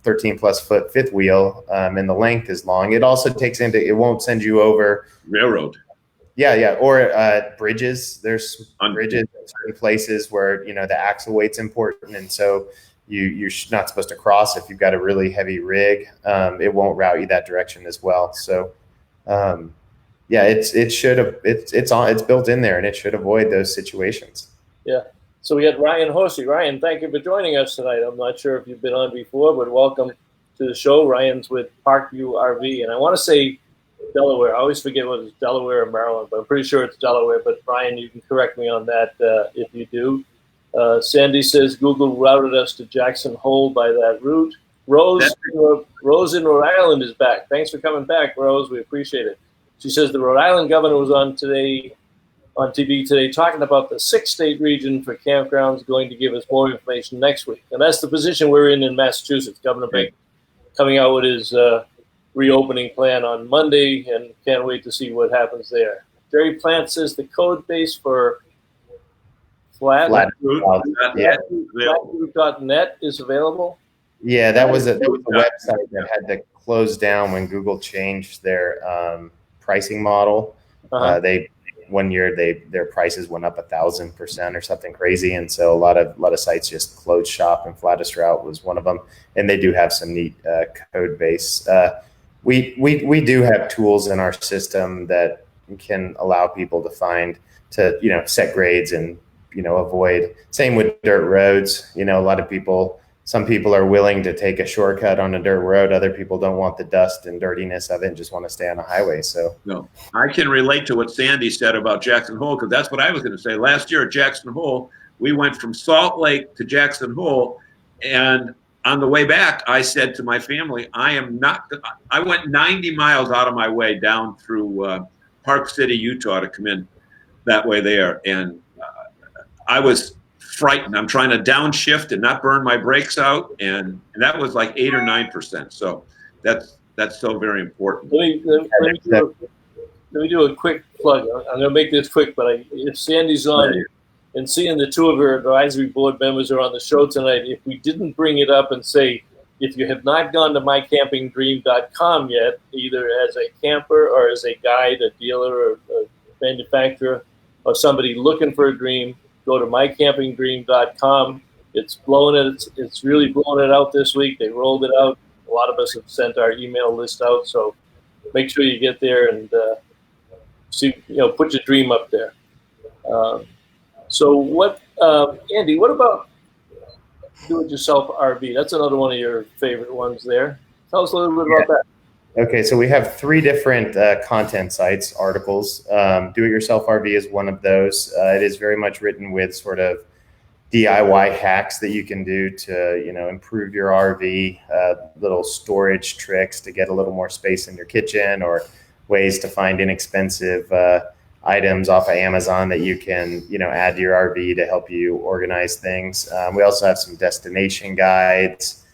13 plus foot fifth wheel, and the length is long. It also it won't send you over railroad. Yeah. Or bridges. There's bridges in certain places where, the axle weight's important. And so you're not supposed to cross if you've got a really heavy rig. It won't route you that direction as well. So, it's built in there and it should avoid those situations. Yeah. So we had Ryan Horsey. Ryan, thank you for joining us tonight. I'm not sure if you've been on before, but welcome to the show. Ryan's with Parkview RV, and I want to say Delaware. I always forget whether it's Delaware or Maryland, but I'm pretty sure it's Delaware. But Ryan, you can correct me on that if you do. Sandy says Google routed us to Jackson Hole by that route. Rose in Rhode Island is back. Thanks for coming back, Rose. We appreciate it. She says the Rhode Island governor was on TV today talking about the 6-state region for campgrounds, going to give us more information next week. And that's the position we're in Massachusetts. Governor Baker coming out with his reopening plan on Monday, and can't wait to see what happens there. Jerry Plant says the code base for flatroot.net is available. Yeah, that was a website that had to close down when Google changed their pricing model. They 1 year their prices went up 1,000% or something crazy, and so a lot of sites just closed shop, and Flattest Route was one of them. And they do have some neat code base. We do have tools in our system that can allow people to set grades and avoid. Same with dirt roads. Some people are willing to take a shortcut on a dirt road. Other people don't want the dust and dirtiness of it and just want to stay on the highway. So no, I can relate to what Sandy said about Jackson Hole, because that's what I was going to say. Last year at Jackson Hole, we went from Salt Lake to Jackson Hole, and on the way back, I said to my family, I went 90 miles out of my way down through Park City, Utah to come in that way there, and I was frightened. I'm trying to downshift and not burn my brakes out, and that was like 8 or 9%. So that's so very important. Let me do a quick plug. I'm going to make this quick, but if Sandy's on and seeing the two of her advisory board members are on the show tonight, if we didn't bring it up and say, if you have not gone to mycampingdream.com yet, either as a camper or as a guide, a dealer, or a manufacturer, or somebody looking for a dream, go to mycampingdream.com. It's really blowing it out this week. They rolled it out. A lot of us have sent our email list out, so make sure you get there and put your dream up there. Andy, what about do-it-yourself RV? That's another one of your favorite ones there. Tell us a little bit about that. Okay, so we have 3 different content sites, articles. Do-it-yourself RV is one of those. It is very much written with sort of DIY hacks that you can do to, improve your RV, little storage tricks to get a little more space in your kitchen, or ways to find inexpensive items off of Amazon that you can, add to your RV to help you organize things. We also have some destination guides,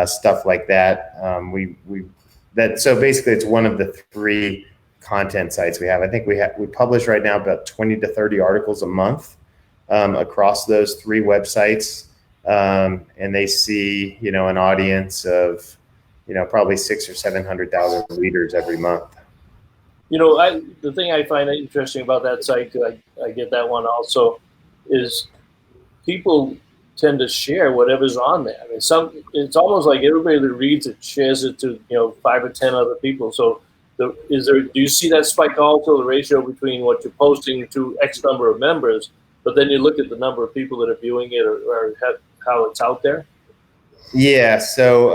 stuff like that. So basically it's one of the 3 content sites we have. I think we publish right now about 20 to 30 articles a month across those 3 websites. And they see, an audience of, probably 600,000 or 700,000 readers every month. The thing I find interesting about that site, I get that one also, is people tend to share whatever's on there. I mean, it's almost like everybody that reads it shares it to 5 or 10 other people. So do you see that spike also, the ratio between what you're posting to X number of members, but then you look at the number of people that are viewing it or how it's out there? Yeah. So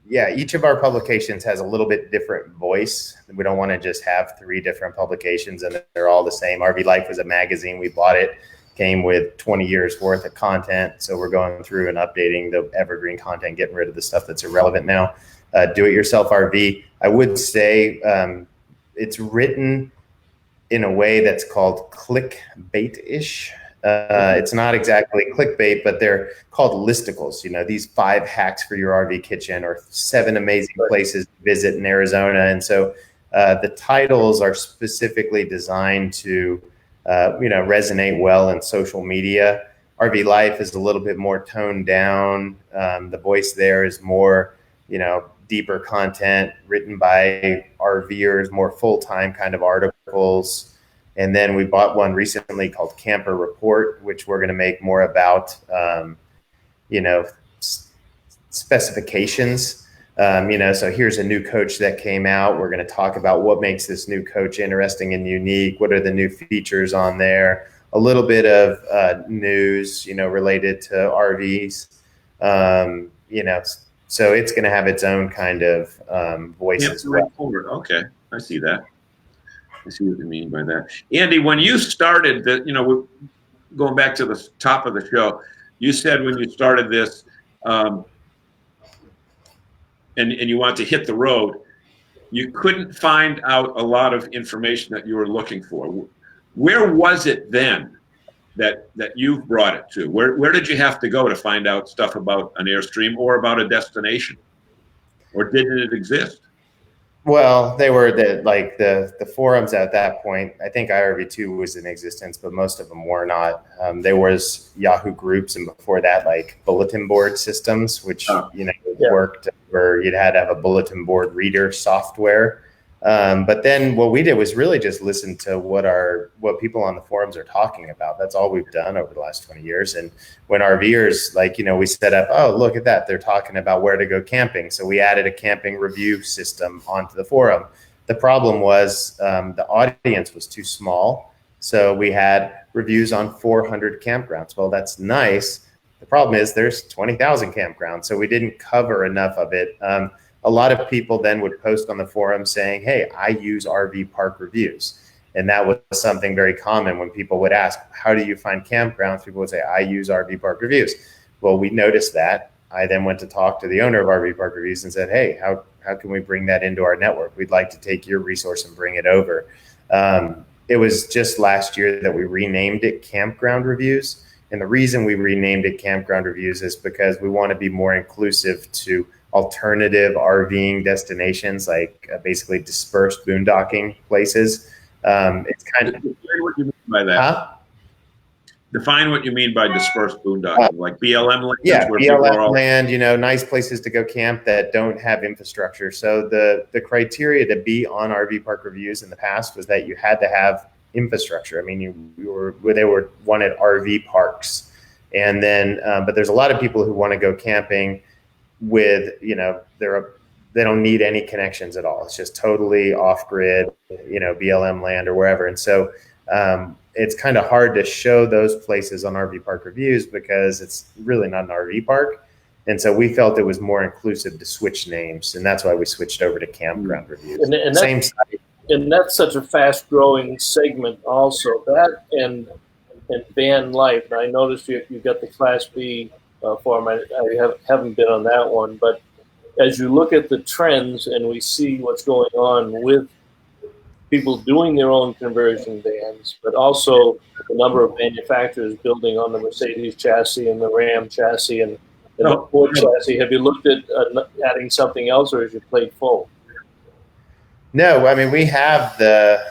each of our publications has a little bit different voice. We don't want to just have 3 different publications and they're all the same. RV Life was a magazine. We bought it. Came with 20 years worth of content. So we're going through and updating the evergreen content, getting rid of the stuff that's irrelevant now. Do-it-yourself RV, I would say it's written in a way that's called clickbait-ish. It's not exactly clickbait, but they're called listicles. These 5 hacks for your RV kitchen, or 7 amazing places to visit in Arizona. And so the titles are specifically designed to resonate well in social media. RV Life is a little bit more toned down. The voice there is more, deeper content written by RVers, more full-time kind of articles. And then we bought one recently called Camper Report, which we're going to make more about, specifications. So here's a new coach that came out. We're going to talk about what makes this new coach interesting and unique. What are the new features on there? A little bit of news, related to RVs. So it's going to have its own kind of voice as well. Okay, I see that. I see what you mean by that. Andy, when you started, going back to the top of the show, you said when you started this, and you want to hit the road, you couldn't find out a lot of information that you were looking for. Where was it then that you brought it to? Where did you have to go to find out stuff about an Airstream or about a destination? Or didn't it exist? Well, they were the forums at that point. I think IRV2 was in existence, but most of them were not. There was Yahoo groups, and before that, like bulletin board systems, which worked where you'd had to have a bulletin board reader software. But then what we did was really just listen to what people on the forums are talking about. That's all we've done over the last 20 years. And when RVers, we set up, oh, look at that, they're talking about where to go camping. So we added a camping review system onto the forum. The problem was the audience was too small. So we had reviews on 400 campgrounds. Well, that's nice. The problem is there's 20,000 campgrounds. So we didn't cover enough of it. A lot of people then would post on the forum saying, hey, I use RV park reviews. And that was something very common when people would ask, how do you find campgrounds? People would say, I use RV park reviews. Well, we noticed that. I then went to talk to the owner of RV park reviews and said, hey, how can we bring that into our network? We'd like to take your resource and bring it over. It was just last year that we renamed it Campground Reviews. And the reason we renamed it Campground Reviews is because we want to be more inclusive to alternative RVing destinations, like basically dispersed boondocking places. It's kind of define what you mean by that. Huh? Define what you mean by dispersed boondocking, like BLM land. Yeah, BLM land. Nice places to go camp that don't have infrastructure. So the criteria to be on RV park reviews in the past was that you had to have infrastructure. I mean, they wanted RV parks, and then but there's a lot of people who want to go camping with, they don't need any connections at all. It's just totally off grid, BLM land or wherever. And so it's kind of hard to show those places on RV park reviews because it's really not an RV park. And so we felt it was more inclusive to switch names. And that's why we switched over to Campground Reviews. And same site. And that's such a fast growing segment also, that and van life. And I noticed you've got the Class B forum. I haven't been on that one, but as you look at the trends and we see what's going on with people doing their own conversion vans, but also the number of manufacturers building on the Mercedes chassis and the Ram chassis and the Ford chassis, have you looked at adding something else, or is your plate full? No, I mean, we have the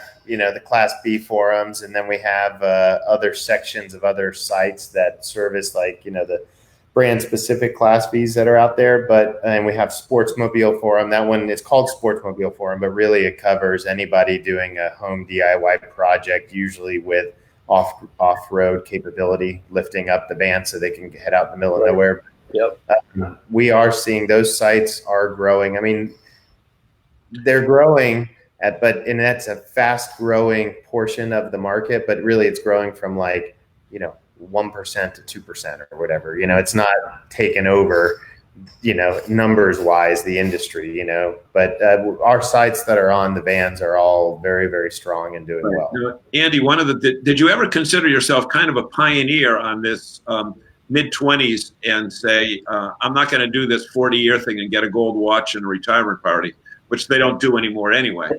Class B forums, and then we have other sections of other sites that service the brand specific Class Bs that are out there. And we have Sportsmobile Forum. That one is called Sportsmobile Forum, but really it covers anybody doing a home DIY project, usually with off-road capability, lifting up the van so they can head out in the middle of nowhere. Yep. We are seeing those sites are growing. I mean, they're growing and that's a fast growing portion of the market, but really it's growing from 1% to 2% or whatever. It's not taken over, numbers wise, the industry, but our sites that are on the vans are all very, very strong and doing well. Andy, did you ever consider yourself kind of a pioneer on this mid-20s and say, I'm not going to do this 40-year thing and get a gold watch and a retirement party, which they don't do anymore anyway.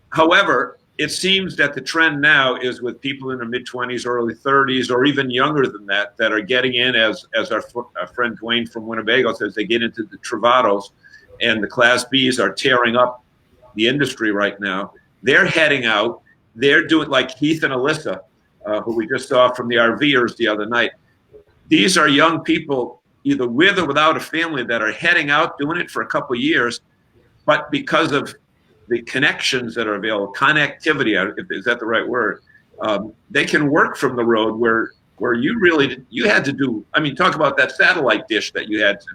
However, it seems that the trend now is with people in their mid-20s, early 30s, or even younger than that are getting in, as our friend Dwayne from Winnebago says, they get into the Travados, and the Class Bs are tearing up the industry right now. They're heading out. They're doing like Heath and Alyssa, who we just saw from the RVers the other night. These are young people, either with or without a family, that are heading out, doing it for a couple of years, but because of the connections that are available, connectivity, is that the right word? They can work from the road where you had to do, talk about that satellite dish that you had to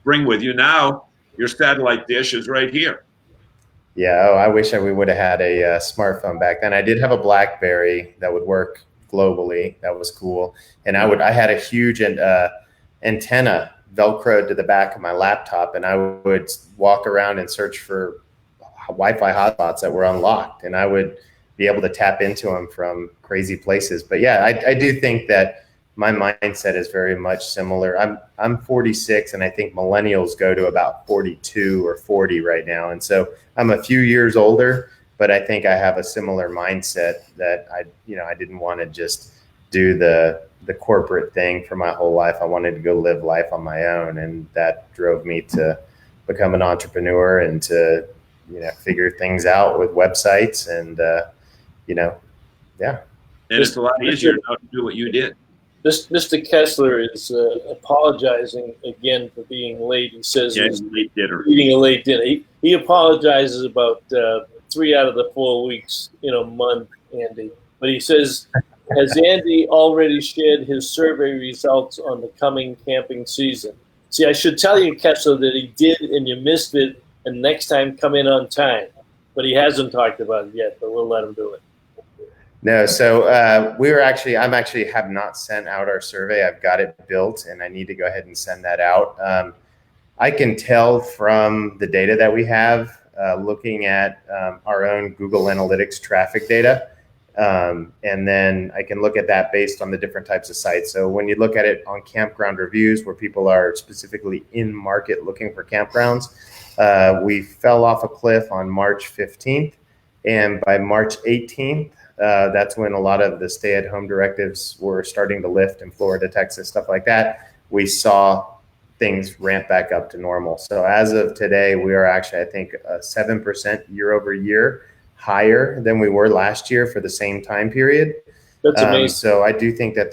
bring with you. Now your satellite dish is right here. Yeah, I wish we would have had a smartphone back then. I did have a BlackBerry that would work globally. That was cool. And I had a huge antenna Velcroed to the back of my laptop, and I would walk around and search for Wi-Fi hotspots that were unlocked, and I would be able to tap into them from crazy places. But yeah, I do think that my mindset is very much similar. I'm 46, and I think millennials go to about 42 or 40 right now, and so I'm a few years older. But I think I have a similar mindset that I didn't want to just do the corporate thing for my whole life. I wanted to go live life on my own, and that drove me to become an entrepreneur and to figure things out with websites and yeah. And it's a lot easier now to do what you did. Mr. Kessler is apologizing again for being late. He says he's late dinner. Eating a late dinner. He apologizes about 3 out of the 4 weeks in a month, Andy. But he says, has Andy already shared his survey results on the coming camping season? See, I should tell you, Kessler, that he did and you missed it, and next time come in on time. But he hasn't talked about it yet, but we'll let him do it. No, so I'm actually have not sent out our survey. I've got it built, and I need to go ahead and send that out. I can tell from the data that we have, looking at our own Google Analytics traffic data, and then I can look at that based on the different types of sites. So when you look at it on Campground Reviews, where people are specifically in market looking for campgrounds, we fell off a cliff on March 15th, and by March 18th, that's when a lot of the stay-at-home directives were starting to lift in Florida, Texas, stuff like that. We saw things ramp back up to normal. So as of today, we are actually, I think, 7% year over year higher than we were last year for the same time period. That's amazing. So I do think that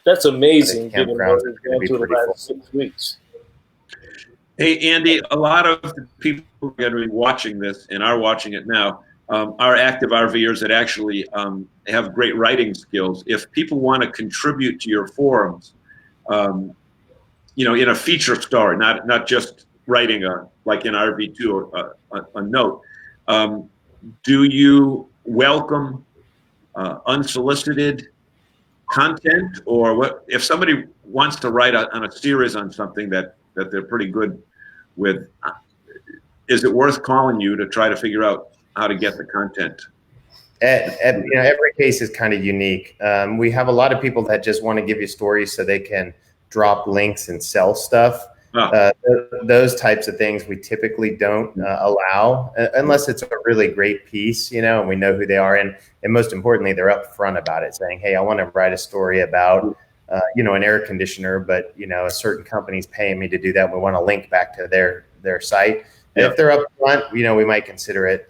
that's amazing. Given Campgrounds what we've gone through the last 6 weeks. Hey, Andy, a lot of the people who are going to be watching this and are watching it now are active RVers that actually have great writing skills. If people want to contribute to your forums, in a feature story, not just writing like in RV2 a note, do you welcome unsolicited content, or what if somebody wants to write on a series on something that they're pretty good with? Is it worth calling you to try to figure out how to get the content? Every case is kind of unique. We have a lot of people that just want to give you stories so they can drop links and sell stuff. Those types of things we typically don't allow unless it's a really great piece, and we know who they are. And most importantly, they're upfront about it, saying, hey, I want to write a story about, an air conditioner, but, a certain company's paying me to do that. We want to link back to their site. Yeah. If they're upfront, we might consider it.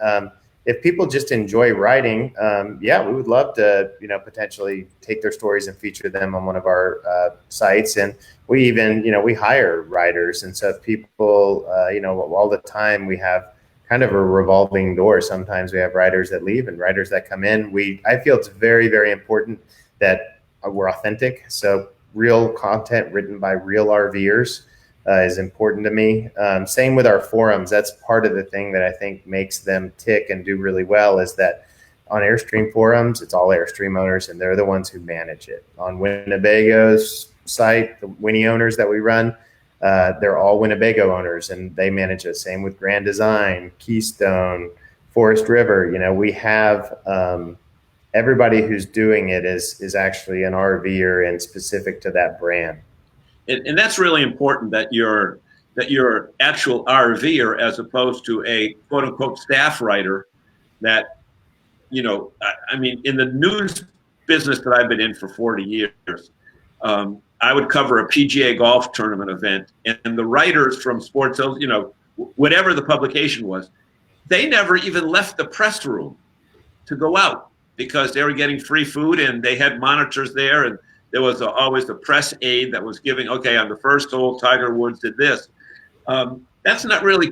If people just enjoy writing, we would love to, potentially take their stories and feature them on one of our sites. And we even, we hire writers. And so if people, all the time we have kind of a revolving door. Sometimes we have writers that leave and writers that come in. I feel it's very, very important that we're authentic. So real content written by real RVers is important to me. Same with our forums. That's part of the thing that I think makes them tick and do really well, is that on Airstream forums, it's all Airstream owners, and they're the ones who manage it. On Winnebago's site, the Winnie owners that we run, they're all Winnebago owners, and they manage it. Same with Grand Design, Keystone, Forest River. We have everybody who's doing it is actually an RVer and specific to that brand. And that's really important, that you're actual RVer as opposed to a quote unquote staff writer that, I mean, in the news business that I've been in for 40 years, I would cover a PGA golf tournament event, and the writers from Sports, whatever the publication was, they never even left the press room to go out because they were getting free food and they had monitors there, and there was always a press aide that was giving, okay, on the first hole, Tiger Woods did this. That's not really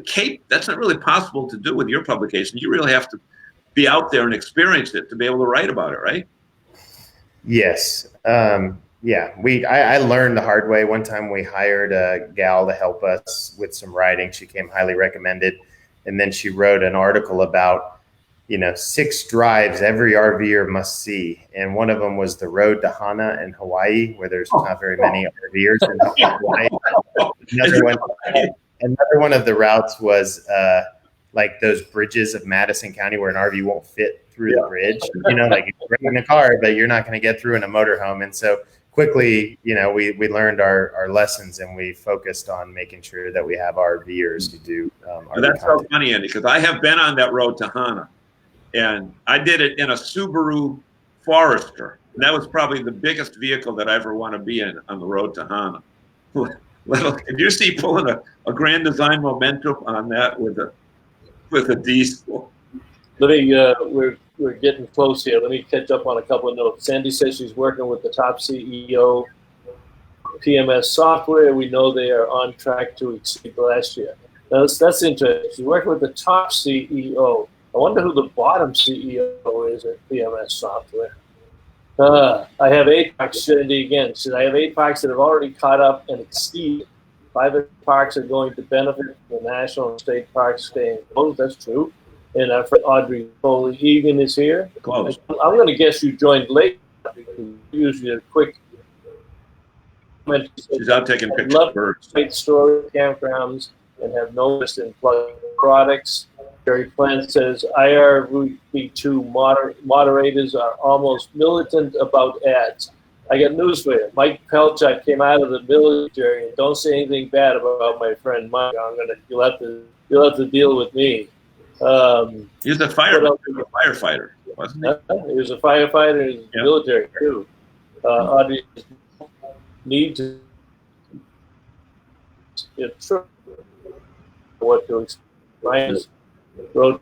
possible to do with your publication. You really have to be out there and experience it to be able to write about it, right? Yes. I learned the hard way. One time we hired a gal to help us with some writing. She came highly recommended. And then she wrote an article about 6 drives every RVer must see. And one of them was the road to Hana in Hawaii, where there's not very many RVers in Hawaii. Another one of the routes was like those bridges of Madison County where an RV won't fit through the bridge. Like it's great in a car, but you're not going to get through in a motorhome. And so quickly, we learned our lessons, and we focused on making sure that we have RVers to do RV That's content. so funny, Andy, because I have been on that road to Hana, and I did it in a Subaru Forester. And that was probably the biggest vehicle that I ever want to be in on the road to Hana. Did you see pulling a Grand Design Momentum on that with a diesel? Let me, we're getting close here. Let me catch up on a couple of notes. Sandy says she's working with the top CEO PMS software. We know they are on track to exceed last year. Now, that's interesting. She's working with the top CEO. I wonder who the bottom CEO is at PMS software. I have 8 parks, Sandy again. So I have 8 parks that have already caught up and exceeded. 5 parks are going to benefit from the national and state parks staying closed. That's true. And our friend Audrey Foley Egan is here. Close. I'm going to guess you joined late. Usually a quick comment. She's out taking pictures Love of birds. great story campgrounds and have no interest in plug products. Jerry Plant says IRV2 moderators are almost militant about ads. I got news for you. Mike Pelchak came out of the military, and don't say anything bad about my friend Mike. You'll have to deal with me. He was a firefighter, wasn't he? He was a firefighter in the military too. Audrey need to what to explain is road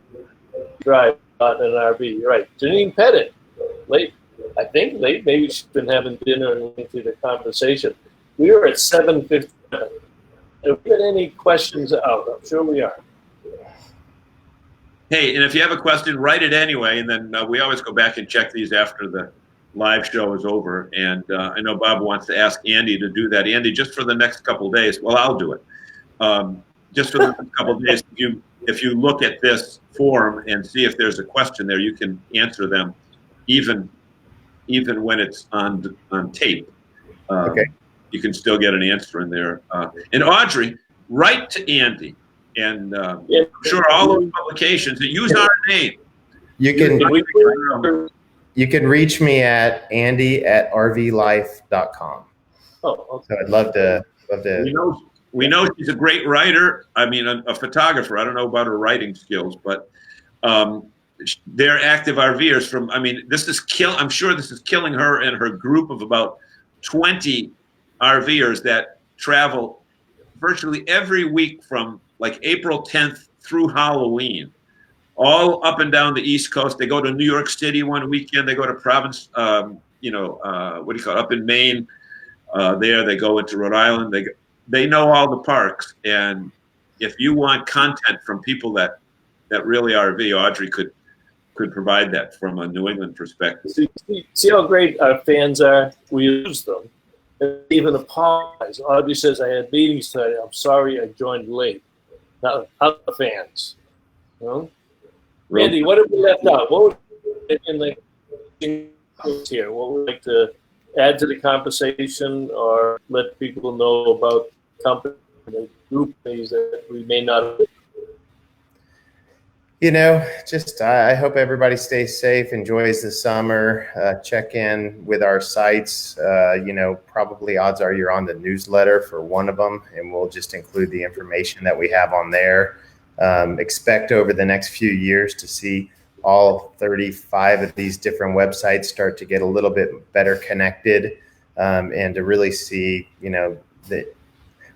drive, not an RV. You're right. Janine Pettit, late. I think late. Maybe she's been having dinner and listening to the conversation. We are at 7:57. If we get any questions out, I'm sure we are. Hey, and if you have a question, write it anyway, and then we always go back and check these after the live show is over. And I know Bob wants to ask Andy to do that. Andy, just for the next couple of days, well, I'll do it. Just for the next couple of days, if you look at this form and see if there's a question there, you can answer them even when it's on tape. Okay. You can still get an answer in there. And Audrey, write to Andy. And I'm sure all those publications that use our name. You can reach me at andy@rvlife.com. Oh, okay. So I'd love to. We know she's a great writer. I mean, a photographer. I don't know about her writing skills, but they're active RVers from. I mean, I'm sure this is killing her and her group of about 20 RVers that travel virtually every week from like April 10th through Halloween, all up and down the East Coast. They go to New York City one weekend. They go to Providence, what do you call it, up in Maine. There they go into Rhode Island. They know all the parks. And if you want content from people that really RV, Audrey could provide that from a New England perspective. See how great our fans are? We use them. Even apologize. Audrey says, I had meetings today. I'm sorry I joined late. Now, other fans. Randy, what have we left out? What would in the here? What would you like to add to the conversation or let people know about companies and companies that we may not have? I hope everybody stays safe, enjoys the summer, check in with our sites. Probably odds are you're on the newsletter for one of them, and we'll just include the information that we have on there. Expect over the next few years to see all 35 of these different websites start to get a little bit better connected, and to really see, that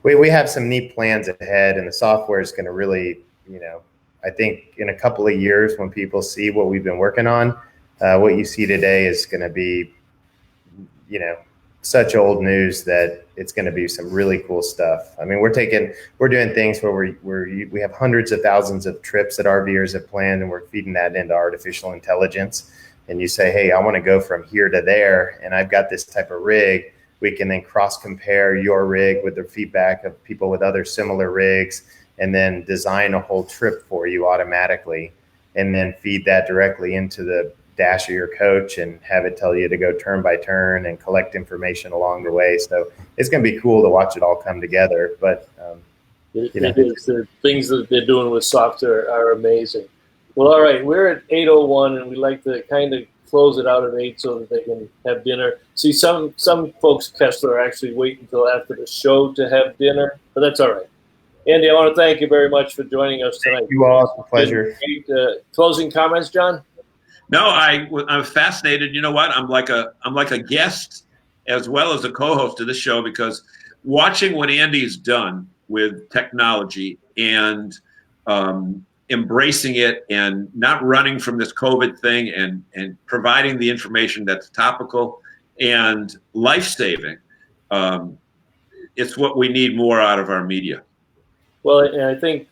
we have some neat plans ahead, and the software is going to really, I think in a couple of years when people see what we've been working on, what you see today is going to be, such old news that it's going to be some really cool stuff. I mean, we're doing things where we have hundreds of thousands of trips that RVers have planned, and we're feeding that into artificial intelligence. And you say, hey, I want to go from here to there, and I've got this type of rig. We can then cross compare your rig with the feedback of people with other similar rigs, and then design a whole trip for you automatically. and then feed that directly into the dash of your coach and have it tell you to go turn by turn and collect information along the way. So it's going to be cool to watch it all come together. But it is. The things that they're doing with software are amazing. Well, all right, we're at 8:01, and we like to kind of close it out at 8 so that they can have dinner. See, some folks, Kessler, actually wait until after the show to have dinner, but that's all right. Andy, I want to thank you very much for joining us tonight. Thank you all. It's a pleasure. Closing comments, John? No, I'm fascinated. You know what? I'm like a guest as well as a co-host of this show, because watching what Andy's done with technology and embracing it and not running from this COVID thing and providing the information that's topical and life-saving, it's what we need more out of our media. Well, and I think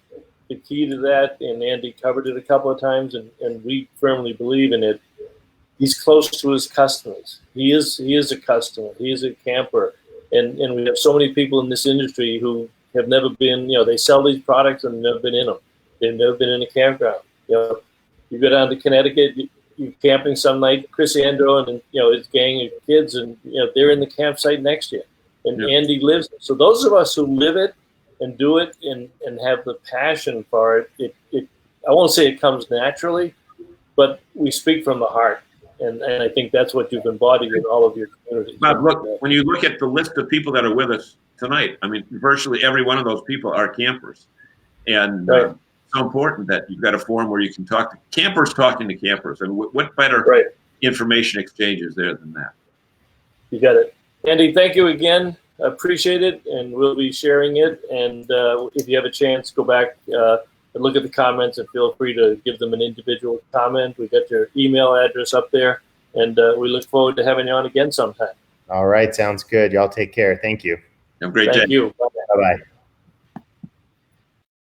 the key to that, and Andy covered it a couple of times, and we firmly believe in it, he's close to his customers. He is a customer. He is a camper. And we have so many people in this industry who have never been, they sell these products and never been in them. They've never been in a campground. You go down to Connecticut, you're camping some night, Chris Andro and his gang of kids, and they're in the campsite next to you. And Andy lives it. So those of us who live it and do it and have the passion for it, I won't say it comes naturally, but we speak from the heart. And I think that's what you've embodied in all of your communities. But look, when you look at the list of people that are with us tonight, I mean, virtually every one of those people are campers. And it's so important that you've got a forum where you can talk to campers talking to campers. And what better information exchange is there than that? You got it. Andy, thank you again. I appreciate it, and we'll be sharing it. And if you have a chance, go back and look at the comments and feel free to give them an individual comment. We got your email address up there, and we look forward to having you on again sometime. All right. Sounds good. Y'all take care. Thank you. Have a great day. Thank you. Bye-bye.